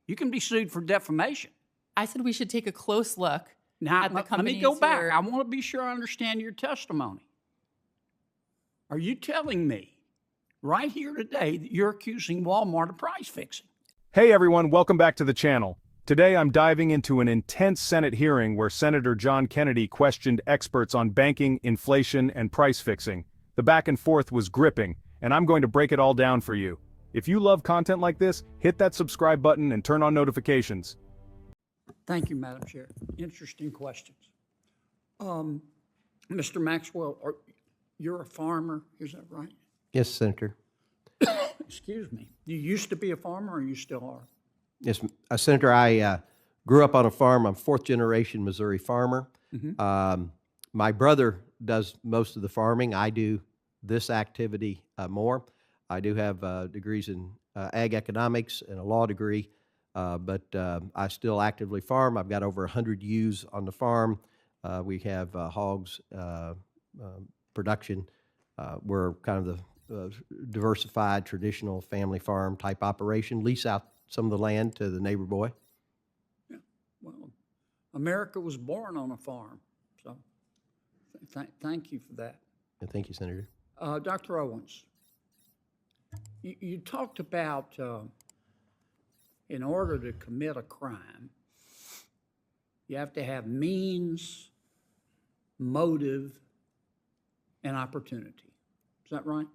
You can be sued for defamation. I said we should take a close look Now, at the let companies me go back. who are- I want to be sure I understand your testimony. Are you telling me right here today that you're accusing Walmart of price fixing? Hey everyone, welcome back to the channel. Today I'm diving into an intense Senate hearing where Senator John Kennedy questioned experts on banking, inflation, and price fixing. The back and forth was gripping, and I'm going to break it all down for you. If you love content like this, hit that subscribe button and turn on notifications. Thank you, Madam Chair. Interesting questions. Mr. Maxwell, you're a farmer, is that right? Yes, Senator. Excuse me. You used to be a farmer, or you still are? Yes, Senator, I grew up on a farm. I'm fourth generation Missouri farmer. My brother does most of the farming. I do this activity more. I do have degrees in ag economics and a law degree, but I still actively farm. I've got over 100 ewes on the farm. We have hogs production. We're kind of the diversified, traditional family farm type operation, lease out some of the land to the neighbor boy. Yeah. Well, America was born on a farm, so thank you for that. And thank you, Senator. Dr. Owens, you talked about in order to commit a crime, you have to have means, motive, and opportunity. Is that right?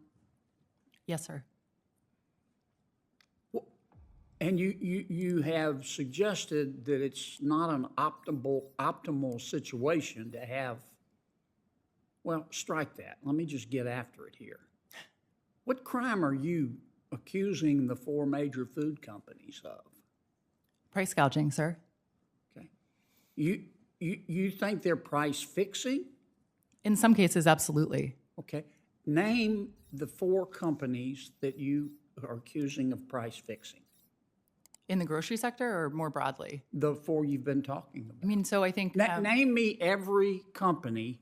Yes, sir. And you have suggested that it's not an optimal situation to have, well, strike that. Let me just get after it here. What crime are you accusing the four major food companies of? Price gouging, sir. Okay. You think they're price fixing? In some cases, absolutely. Okay. Name the four companies that you are accusing of price fixing. In the grocery sector or more broadly? The four you've been talking about. I mean, so I think... Name me every company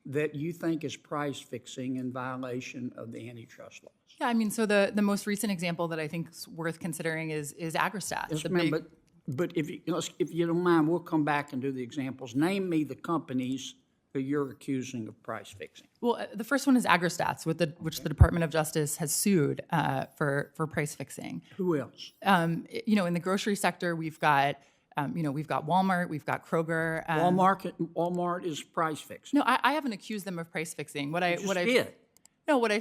that you think is price fixing in violation of the antitrust laws. Yeah, I mean, so the most recent example that I think is worth considering is Agristat. Yes, ma'am, but if you don't mind, we'll come back and do the examples. Name me the companies that you're accusing of price fixing. Well, the first one is Agristats, which the Department of Justice has sued for price fixing. Who else? In the grocery sector, we've got Walmart, we've got Kroger. Walmart is price fixing. No, I haven't accused them of price fixing. What I've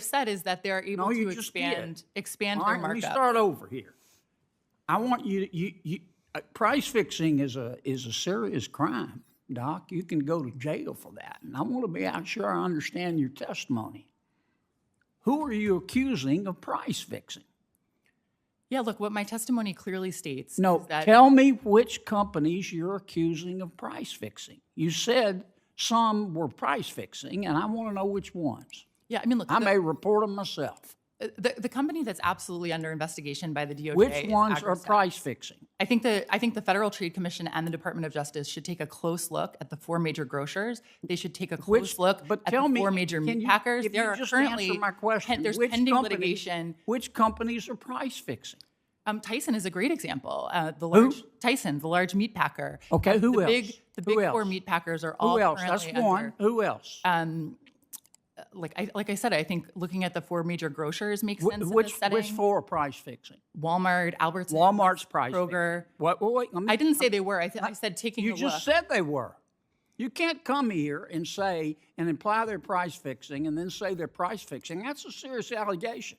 said is that they're able to expand their markup. Let me start over here. I want you price fixing is a serious crime. Doc, you can go to jail for that. And I want to be sure I understand your testimony. Who are you accusing of price fixing? Yeah, look, what my testimony clearly states is that... tell me which companies you're accusing of price fixing. You said some were price fixing, and I want to know which ones. Yeah, I mean, look... I may report them myself. The company that's absolutely under investigation by the DOJ Which ones are price fixing? I think the Federal Trade Commission and the Department of Justice should take a close look at the four major grocers. They should take a close look at the four major meat packers. There are currently my question. There's pending litigation. Which companies are price fixing? Tyson is a great example. Tyson, the large meat packer. Okay, who else? The big four meat packers are all currently under. That's one. Who else? Like I said, I think looking at the four major grocers makes sense in this setting. Which four are price fixing? Walmart, Albertsons, Walmart's price Kroger. Fixing. Wait, I didn't say they were. I said taking a look. You just said they were. You can't come here and say and imply they're price fixing and then say they're price fixing. That's a serious allegation.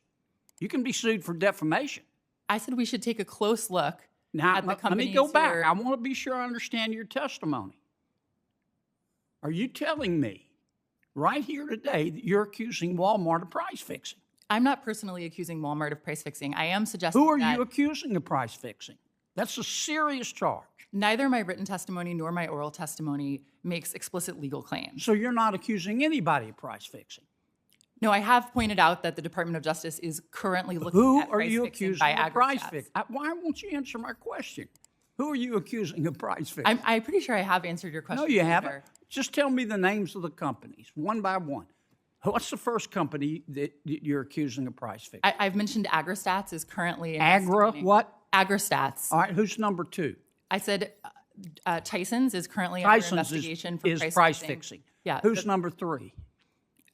You can be sued for defamation. I said we should take a close look at the companies. Let me go back. I want to be sure I understand your testimony. Are you telling me right here today that you're accusing Walmart of price fixing? I'm not personally accusing Walmart of price fixing. I am suggesting Who are you accusing of price fixing? That's a serious charge. Neither my written testimony nor my oral testimony makes explicit legal claims. So you're not accusing anybody of price fixing? No, I have pointed out that the Department of Justice is currently looking at price fixing by Agristats. Price fixing? Why won't you answer my question? Who are you accusing of price fixing? I'm pretty sure I have answered your question. No, you haven't. Just tell me the names of the companies, one by one. What's the first company that you're accusing of price fixing? I've mentioned Agristats is currently What? AgriStats. All right, who's number 2? I said Tyson's is currently under Tyson's investigation for is price fixing. Yeah. Who's number 3?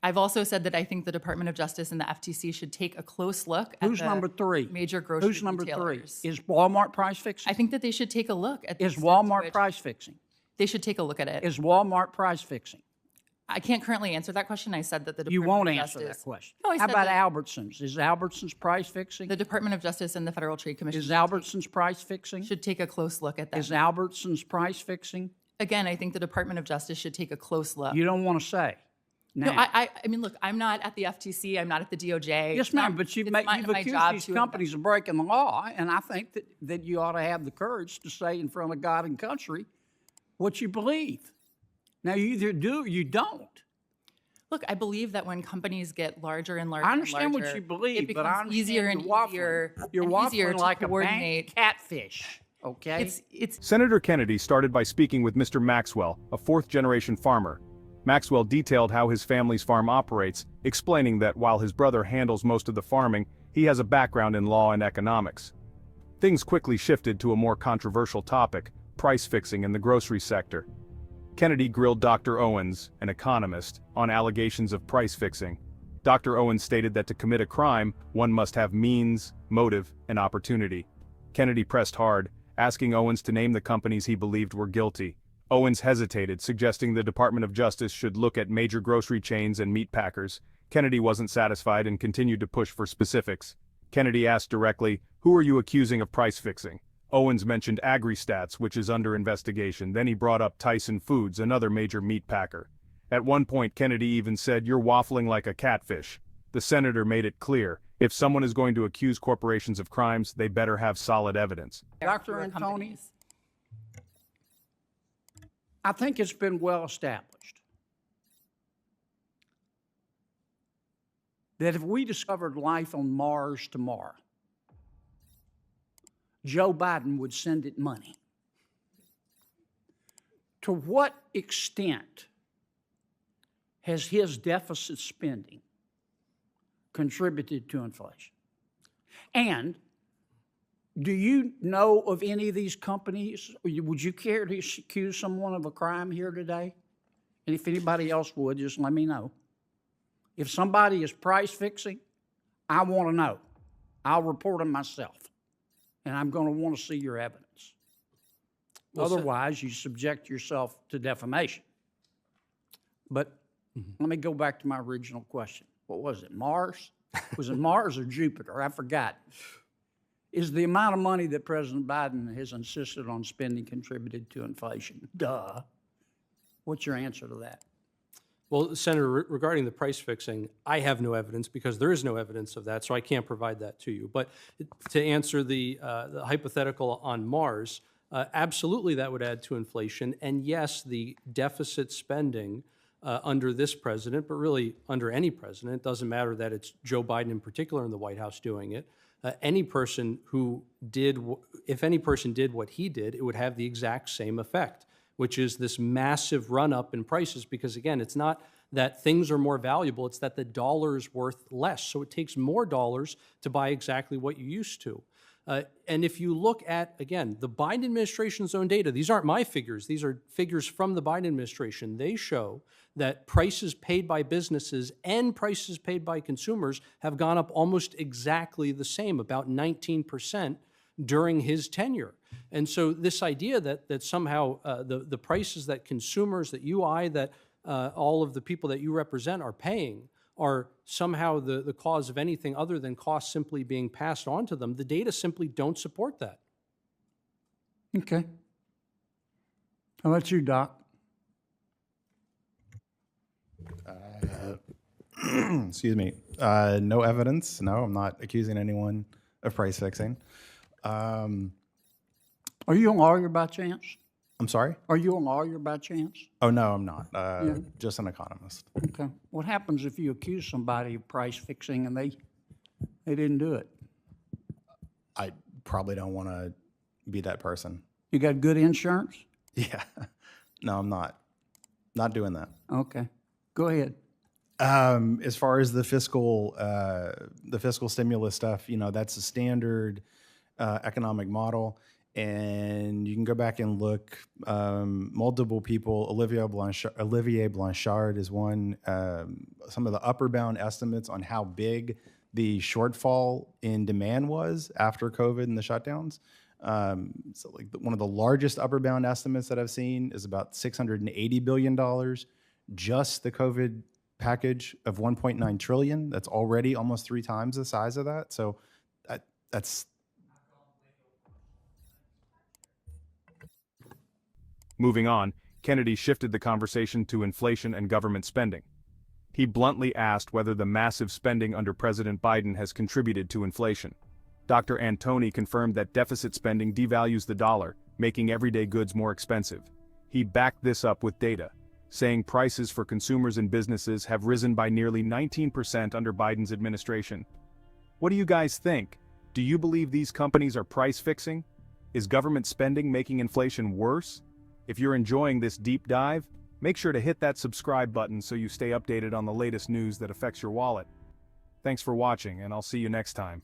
I've also said that I think the Department of Justice and the FTC should take a close look at Who's the number 3? major grocery Who's number 3? retailers. Is Walmart price fixing? I think that they should take a look at the Is extent to Walmart which price fixing? They should take a look at it. Is Walmart price fixing? I can't currently answer that question. I said that the You Department won't of answer Justice. that question. No, I How said about that Albertsons? Is Albertsons price fixing? the Department of Justice and the Federal Trade Commission Is Albertsons price fixing? should take a close look at that. Is Albertsons price fixing? Again, I think the Department of Justice should take a close look. You don't want to say. No, Now, I mean, look, I'm not at the FTC. I'm not at the DOJ. yes, ma'am, but you've accused these companies of breaking the law, and I think that you ought to have the courage to say in front of God and country what you believe. Now, you either do or you don't. Look, I believe that when companies get larger and larger, I understand and what larger, you believe, it but I becomes easier and understand easier you're and waffling easier to like a coordinate. bank catfish. Okay. It's Senator Kennedy started by speaking with Mr. Maxwell, a fourth-generation farmer. Maxwell detailed how his family's farm operates, explaining that while his brother handles most of the farming, he has a background in law and economics. Things quickly shifted to a more controversial topic, price fixing in the grocery sector. Kennedy grilled Dr. Owens, an economist, on allegations of price fixing. Dr. Owens stated that to commit a crime, one must have means, motive, and opportunity. Kennedy pressed hard, asking Owens to name the companies he believed were guilty. Owens hesitated, suggesting the Department of Justice should look at major grocery chains and meat packers. Kennedy wasn't satisfied and continued to push for specifics. Kennedy asked directly, "Who are you accusing of price fixing?" Owens mentioned AgriStats, which is under investigation. Then he brought up Tyson Foods, another major meat packer. At one point, Kennedy even said, "You're waffling like a catfish." The senator made it clear, if someone is going to accuse corporations of crimes, they better have solid evidence. Dr. Antoni, I think it's been well established that if we discovered life on Mars tomorrow, Joe Biden would send it money. To what extent has his deficit spending contributed to inflation? And do you know of any of these companies? Would you care to accuse someone of a crime here today? And if anybody else would, just let me know. If somebody is price fixing, I want to know. I'll report them myself. And I'm going to want to see your evidence. Otherwise, you subject yourself to defamation. But let me go back to my original question. What was it, Mars? Was it Mars or Jupiter? I forgot. Is the amount of money that President Biden has insisted on spending contributed to inflation? Duh. What's your answer to that? Well, Senator, regarding the price fixing, I have no evidence because there is no evidence of that, so I can't provide that to you. But to answer the hypothetical on Mars, absolutely that would add to inflation. And yes, the deficit spending under this president, but really under any president, it doesn't matter that it's Joe Biden in particular in the White House doing it. Any person who did, if any person did what he did, it would have the exact same effect, which is this massive run-up in prices, because again, it's not that things are more valuable, it's that the dollar's worth less. So it takes more dollars to buy exactly what you used to. And if you look at, again, the Biden administration's own data, these aren't my figures, these are figures from the Biden administration. They show that prices paid by businesses and prices paid by consumers have gone up almost exactly the same, about 19% during his tenure. And so this idea that somehow the prices that consumers, that that all of the people that you represent are paying are somehow the cause of anything other than costs simply being passed on to them, the data simply don't support that. Okay. How about you, Doc? Excuse me. No evidence. No, I'm not accusing anyone of price fixing. Are you a lawyer by chance? I'm sorry? Are you a lawyer by chance? Oh, no, I'm not. Just an economist. Okay. What happens if you accuse somebody of price fixing and they didn't do it? I probably don't want to be that person. You got good insurance? Yeah. No, I'm not. Not doing that. Okay. Go ahead. As far as the fiscal stimulus stuff, that's a standard economic model. And you can go back and look, multiple people, Olivier Blanchard is one, some of the upper bound estimates on how big the shortfall in demand was after COVID and the shutdowns. So like one of the largest upper bound estimates that I've seen is about $680 billion, just the COVID package of 1.9 trillion. That's already almost 3 times the size of that. So that's. Moving on, Kennedy shifted the conversation to inflation and government spending. He bluntly asked whether the massive spending under President Biden has contributed to inflation. Dr. Antoni confirmed that deficit spending devalues the dollar, making everyday goods more expensive. He backed this up with data, saying prices for consumers and businesses have risen by nearly 19% under Biden's administration. What do you guys think? Do you believe these companies are price fixing? Is government spending making inflation worse? If you're enjoying this deep dive, make sure to hit that subscribe button so you stay updated on the latest news that affects your wallet. Thanks for watching, and I'll see you next time.